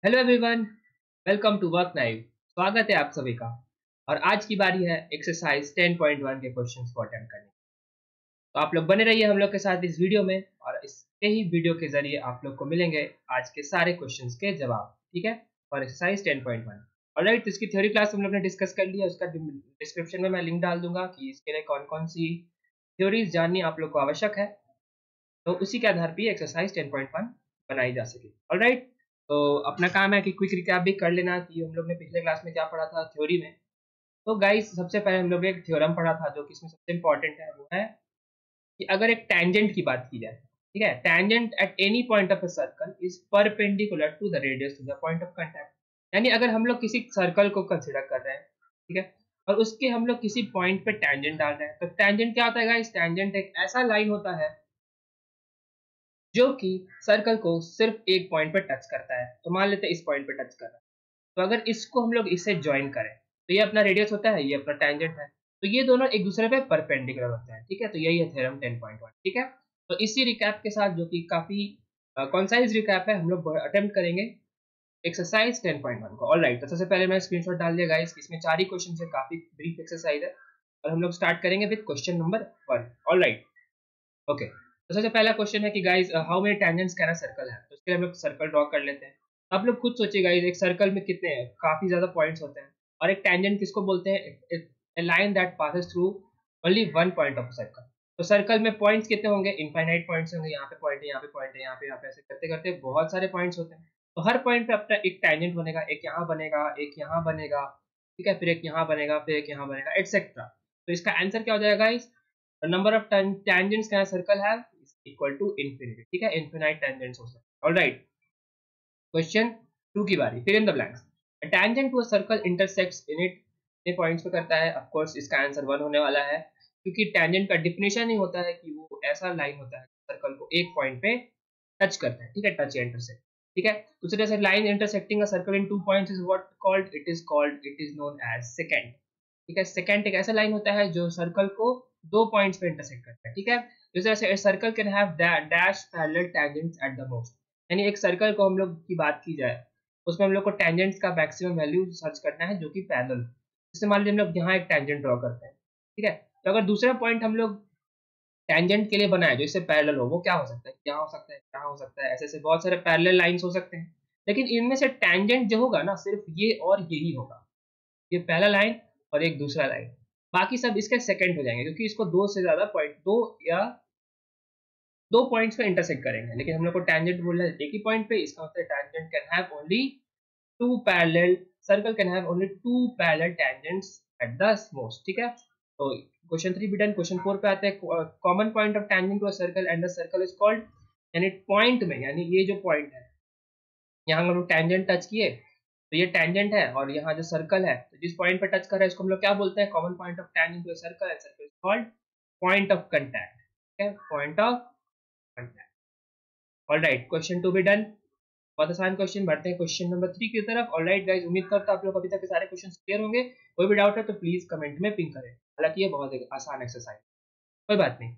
Hello everyone, welcome to work naive. स्वागत है आप सभी का। और आज की बारी है एक्सरसाइज 10.1 के क्वेश्चंस को अटेम्प्ट करने की। तो आप लोग बने रहिए हम लोग के साथ इस वीडियो में, और इसके ही वीडियो के जरिए आप लोग को मिलेंगे आज के सारे क्वेश्चंस के जवाब। ठीक है, और एक्सरसाइज 10.1। ऑलराइट, तो इसकी थ्योरी क्लास हम लोग ने डिस्कस कर लिया। उसका डिस्क्रिप्शन में मैं लिंक डाल दूंगा कि इसके लिए कौन कौन सी थ्योरीज जाननी आप लोग को आवश्यक है, तो उसी के आधार पर एक्सरसाइज 10.1 बनाई जा सके। ऑलराइट, तो अपना काम है कि क्विक रिकैप भी कर लेना कि हम लोग ने पिछले क्लास में क्या पढ़ा था थ्योरी में। तो गाइस, सबसे पहले हम लोग ने एक थ्योरम पढ़ा था जो कि इसमें सबसे इंपॉर्टेंट है, वो है कि अगर एक टैंजेंट की बात की जाए, ठीक है, tangent at any point of a circle is perpendicular to the radius to the point of contact. यानी अगर हम लोग किसी सर्कल को कंसीडर कर रहे हैं, ठीक है, और उसके हम लोग किसी पॉइंट पे टैंजेंट डाल रहे हैं, तो टैंजेंट क्या होता है गाइस? टैंजेंट एक ऐसा लाइन होता है जो कि सर्कल को सिर्फ एक पॉइंट पे टच करता है। तो मान लेते हैं इस पॉइंट पे टच कर रहा है, तो अगर इसको हम लोग इससे ज्वाइन करें तो ये अपना रेडियस होता है, ये अपना टैंजेंट है, तो ये दोनों एक दूसरे पे परपेंडिकुलर होते हैं। ठीक है, तो यही है थ्योरम 10.1। ठीक है, तो इसी रिकैप के साथ, जो कि काफी कॉन्साइज रिकैप है, हम लोग अटेम्प्ट करेंगे एक्सरसाइज 10.1 को। ऑलराइट, तो सबसे पहले मैं स्क्रीनशॉट डाल दिया गाइस, इसमें 4 ही क्वेश्चन है, काफी ब्रीफ एक्सरसाइज है, और हम लोग स्टार्ट करेंगे with question number 1। Alright, okay. तो सबसे पहला क्वेश्चन है कि guys, how many tangents can a circle है। तो इसके लिए हम लोग सर्कल ड्रॉ कर लेते हैं। आप लोग खुद सोचिए गाइस, एक सर्कल में कितने हैं? काफी ज्यादा पॉइंट्स होते हैं। और एक टेंजेंट किसको बोलते हैं? A line that passes through only one point of circle. तो सर्कल में पॉइंट्स कितने होंगे? इनफाइनाइट पॉइंट्स होंगे। यहाँ पे पॉइंट है, यहाँ पे पॉइंट है, यहाँ पे ऐसे करते करते बहुत सारे पॉइंट्स होते हैं। तो हर पॉइंट पे अपना एक टेंजेंट बनेगा, एक यहाँ बनेगा, एक यहाँ बनेगा, ठीक है, फिर एक यहाँ बनेगा, फिर एक यहाँ बनेगा, एटसेट्रा। तो इसका आंसर क्या हो जाएगा guys? Number of tangents can a circle have is equal to infinity। ठीक है, infinite tangents हो सकते हैं। ऑलराइट, क्वेश्चन 2 की बारी। Fill in the blanks. A tangent to a circle intersects in it कितने पॉइंट्स पे करता है? ऑफ कोर्स इसका आंसर 1 होने वाला है, क्योंकि टेंजेंट का डिफिनेशन ही होता है कि वो ऐसा लाइन होता है सर्कल को एक पॉइंट पे टच करता है। ठीक है, टच या इंटरसेक्ट। ठीक है, दूसरी तरह से line intersecting a circle in 2 points is what called? It is known as secant. ठीक है, सेकेंट एक ऐसा लाइन होता है जो सर्कल को 2 पॉइंट्स पे इंटरसेक्ट करता है। ठीक है, जिस तरह से circle can have dash parallel tangents at the most. यानी एक सर्कल को हम लोग की बात की जाए, उसमें हम लोग को टेंजेंट्स का मैक्सिमम वैल्यू सर्च करना है जो कि पैरेलल। जैसे मान लीजिए हम लोग यहाँ एक टेंजेंट ड्रॉ करते हैं, ठीक है, तो अगर दूसरा पॉइंट हम लोग टेंजेंट के लिए बनाए जो इससे पैरेलल हो, वो क्या हो सकता है? क्या हो सकता है? क्या हो सकता है? ऐसे ऐसे बहुत सारे पैरेलल लाइंस हो सकते हैं, लेकिन इनमें से टेंजेंट जो होगा ना, सिर्फ ये और यही होगा, ये पहला लाइन और एक दूसरा लाइन। बाकी सब इसके सेकंड हो जाएंगे, क्योंकि इसको दो से ज्यादा पॉइंट, दो या दो पॉइंट्स पे इंटरसेक्ट करेंगे। लेकिन हम लोग को टैंजेंट बोलना है एक ही पॉइंट पे, इसका मतलब tangent can have only two parallel, circle can have only two parallel tangents at the most. ठीक है, तो क्वेश्चन 3 भी डन। क्वेश्चन 4 पे आते हैं। Common point of tangent to a circle and the circle is called, यानी point में, यानी ये जो पॉइंट है, यहाँ हम लोग टैंजेंट टच किए, तो ये टैंजेंट है, और यहाँ जो सर्कल है, तो जिस पॉइंट पे टच कर रहा है इसको हम लोग क्या बोलते हैं? Common point of tangent to a circle and circle is called point of contact. ठीक है, point of contact. Alright, question 2 भी डन। बहुत आसान क्वेश्चन। बढ़ते हैं क्वेश्चन नंबर 3 की तरफ। ऑलराइट गाइस, उम्मीद करता हूं आप लोग अभी तक के सारे क्वेश्चन क्लियर होंगे। कोई भी डाउट है तो प्लीज कमेंट में पिंग करें। हालांकि ये बहुत एक आसान एक्सरसाइज, कोई बात नहीं।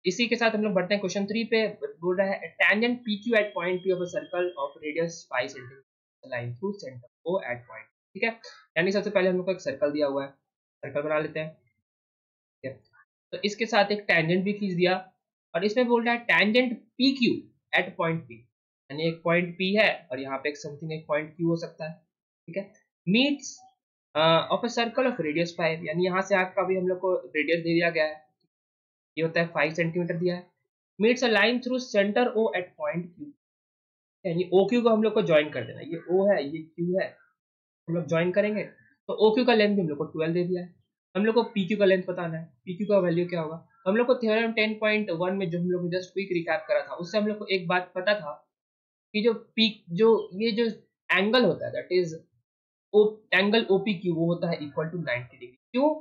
इसी के साथ हम लोग बढ़ते हैं क्वेश्चन 3 पे। बोल रहा है tangent PQ at point P of a circle of radius 5 centimetre line through centre O at point. ठीक है, यानी सबसे पहले हम लोग को एक सर्कल दिया हुआ है, सर्कल बना लेते हैं। ठीक है, तो इसके साथ एक टेंजेंट भी खींच दिया, और इसमें बोल रहा है tangent PQ at point P, यानी एक पॉइंट P है और यहाँ पे एक समथिंग एक पॉइंट Q हो सकता है। ठीक है, meets of a circle of radius 5, यानी यहाँ से आगे का भी हम लोग को रेडियस दे दिया गया है, ये होता है 5 सेंटीमीटर दिया है। Meets a line through centre O at point Q, यानी OQ को हम लोग को ज्वाइन कर देना। ये O है, ये Q है, हम लोग ज्वाइन करेंगे, तो OQ का लेंथ भी हम लोग को 12 दे दिया है। हम लोग को PQ का लेंथ बताना है, PQ का वैल्यू क्या होगा? तो हम लोग को थ्योरम 10.1 में जो हम लोग जस्ट क्विक रिकैप करा था, उससे हम लोग को एक बात पता था कि जो पीक, जो ये जो एंगल होता है, दैट इज एंगल OPQ, वो होता है इक्वल टू 90 डिग्री। क्यों?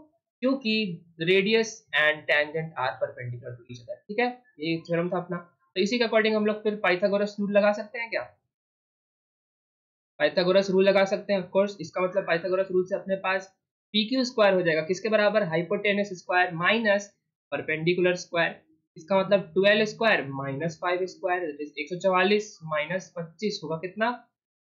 क्योंकि radius and tangent are perpendicular to each other. ठीक है, ये थ्योरम था अपना। तो इसी के अकॉर्डिंग हम लोग फिर पाइथागोरस रूल लगा सकते हैं क्या? पाइथागोरस रूल लगा सकते हैं ऑफ कोर्स। इसका मतलब पाइथागोरस रूल से अपने पास PQ स्क्वायर हो जाएगा, किसके बराबर? Hypotenuse square minus perpendicular square. इसका मतलब 12 स्क्वायर माइनस 5 स्क्वायर, 144 माइनस 25 होगा कितना?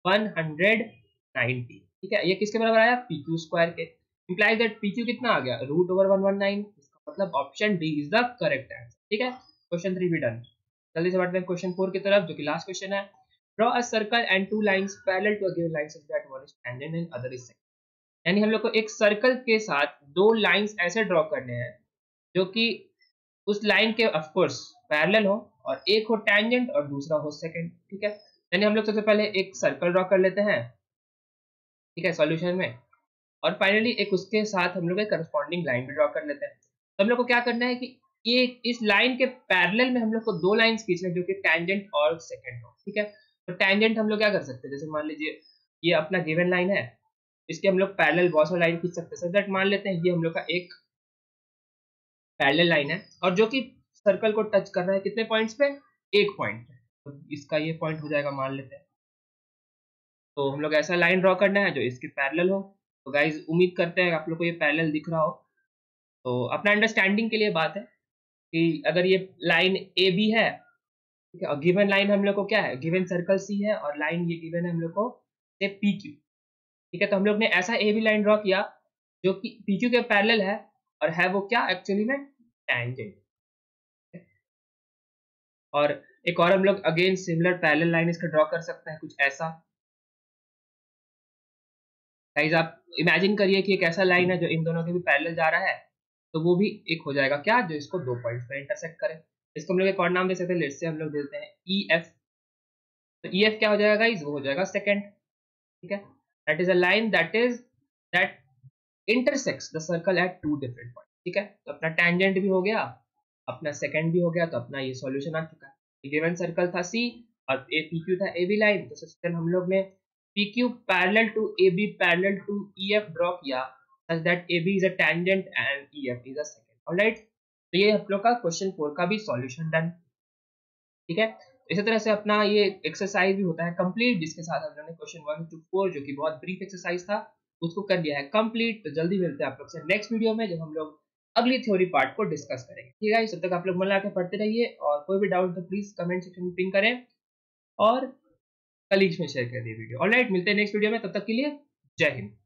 190, ठीक है। ये किसके बराबर आया, PQ स्क्वायर के। इंप्लाइज दैट PQ कितना आ गया, √119। इसका मतलब option D is the correct answer, ठीक है। क्वेश्चन 3 भी डन। जल्दी से बढ़ते हैं क्वेश्चन 4 की तरफ, जो कि लास्ट क्वेश्चन है। Draw a circle and two lines parallel to a given line such that one is tangent and other is second. यानी हम लोग को एक सर्कल के साथ दो लाइंस ऐसे ड्रॉ करने हैं जो कि उस लाइन के ऑफ कोर्स पैरेलल हो, और एक हो टेंजेंट और दूसरा हो सेकंड, ठीक है। यानी हम लोग सबसे पहले एक सर्कल ड्रॉ कर लेते हैं, ठीक है, सॉल्यूशन में। और फाइनली एक उसके साथ हम लोग एक करस्पॉन्डिंग लाइन भी ड्रॉ कर लेते हैं। तो हम लोग को क्या करना है कि ये इस लाइन के पैरेलल में हम लोग को दो लाइंस खींचना है जो कि टेंजेंट और सेकंड हो, ठीक है। तो टेंजेंट हम लोग क्या कर सकते हैं, जैसे मान लीजिए ये अपना गिवन लाइन है, इसके हम लोग पैरेलल बहुत सारी लाइन खींच सकते हैं। सो दैट मान लेते हैं ये हम लोग का एक पैरेलल लाइन है, और जो कि सर्कल को टच कर रहा है कितने पॉइंट्स पे, एक पॉइंट पे। तो इसका ये पॉइंट हो जाएगा मान लेते हैं। तो हम लोग ऐसा लाइन ड्रॉ करना है जो इसके पैरेलल हो। तो गाइज उम्मीद करते हैं आप लोग को ये पैरेलल दिख रहा हो। तो अपना अंडरस्टैंडिंग के लिए बात है कि अगर ये लाइन ए बी है, ठीक है, और गिवन लाइन हम लोग को क्या है, गिवन सर्कल सी है, और लाइन ये गिवन है हम लोग को से पी क्यू, ठीक है। तो हम लोग ने ऐसा ए बी लाइन ड्रॉ किया जो कि पी क्यू के पैरेलल है, और है वो क्या एक्चुअली में, टेंजेंट। और एक और हम लोग अगेन सिमिलर पैरेलल लाइन इसका ड्रॉ कर सकते हैं कुछ ऐसा। गाइस आप इमेजिन करिए कि एक ऐसा लाइन है जो इन दोनों के भी पैरेलल जा रहा है, तो वो भी एक हो जाएगा क्या, जो इसको दो पॉइंट्स पे इंटरसेक्ट करे। इसको हम लोग एक और नाम दे सकते हैं, लेट्स से हम लोग देते हैं EF। तो EF क्या हो जाएगा गाइस, वो हो जाएगा सेकंड, ठीक है। That is a line that intersects the circle at two different point, ठीक है। तो अपना टेंजेंट भी हो गया, अपना सेकंड भी हो गया, तो अपना ये सॉल्यूशन आ चुका है। गिवन सर्कल था C और PQ था AB लाइन, तो सबसे पहले हम लोग ने PQ parallel to AB parallel to EF draw किया such that AB is a tangent and EF is a secant, alright. तो ये हम लोग का क्वेश्चन 4 का भी सॉल्यूशन डन, ठीक है। इसी तरह से अपना ये एक्सरसाइज भी होता है कंप्लीट, जिसके साथ हम लोगों ने क्वेश्चन 1 to 4 जो कि बहुत ब्रीफ एक्सरसाइज था उसको कर लिया है कंप्लीट। तो जल्दी मिलते हैं आप लोग से नेक्स्ट वीडियो में, जब हम लोग अगली थ्योरी पार्ट को डिस्कस करेंगे, ठीक है। तब तक आप लोग मन लगा के पढ़ते रहिए, और कोई भी डाउट तो प्लीज कमेंट सेक्शन में पिंग करें और कलीग्स में शेयर कर दिए वीडियो, ऑलराइट। मिलते हैं नेक्स्ट वीडियो में, तब तक के लिए जय हिंद।